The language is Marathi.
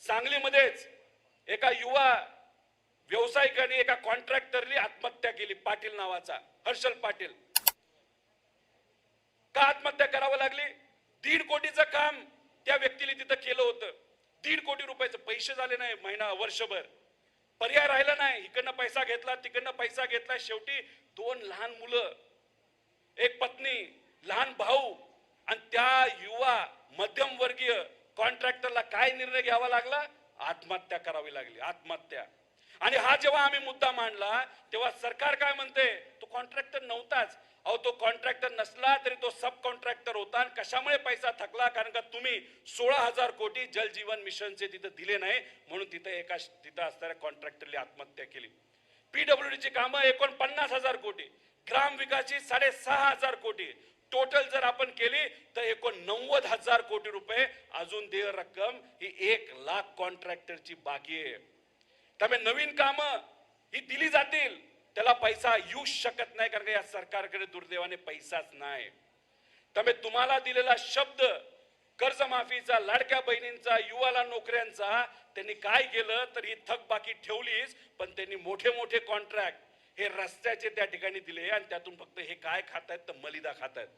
सांगलीमध्येच एका युवा व्यावसायिकाने एका कॉन्ट्रॅक्टरनी आत्महत्या केली, पाटील नावाचा, हर्षल पाटील. का आत्महत्या करावं लागली? 1.5 कोटीचं काम त्या व्यक्तीने तिथं केलं होतं. 1.5 कोटी रुपयाचे पैसे झाले नाही, महिना वर्षभर. पर्याय राहिला नाही, इकडनं पैसा घेतला तिकडनं पैसा घेतला. शेवटी 2 लहान मुलं, एक पत्नी, लहान भाऊ, आणि त्या युवा मध्यमवर्गीय कॉन्ट्रॅक्टरला काय निर्णय घ्यावा लागला? आत्महत्या करावी लागली, आत्महत्या. आणि हा जेव्हा आम्ही मुद्दा मांडला तेव्हा सरकार काय म्हणते, तो कॉन्ट्रॅक्टर नव्हताच. अहो, तो कॉन्ट्रॅक्टर नसला तरी तो सब कॉन्ट्रॅक्टर होता. आणि कशामुळे पैसा थकला? कारण का तुम्ही 16,000 कोटी जल जीवन मिशनचे तिथे दिले नाही, म्हणून तिथं असणाऱ्या कॉन्ट्रॅक्टरने आत्महत्या केली. पीडब्ल्यूडीची कामं 49,000 कोटी, ग्राम विकासची 6,500 कोटी, टोटल जर आपण केली तर 89,000 कोटी रुपये अजून देय रक्कम ही 1 लाख कॉन्ट्रॅक्टरची बाकी आहे. त्यामुळे नवीन कामं ही दिली जातील, त्याला पैसा येऊ शकत नाही, कारण या सरकारकडे दुर्दैवाने पैसाच नाही. त्यामुळे तुम्हाला दिलेला शब्द कर्जमाफीचा, लाडक्या बहिणींचा, युवाला नोकऱ्यांचा, त्यांनी काय केलं तर ही थकबाकी ठेवलीच, पण त्यांनी मोठे मोठे कॉन्ट्रॅक्ट हे रस्त्याचे त्या ठिकाणी दिले आणि त्यातून फक्त हे काय खातायत तर मलिदा खातायत.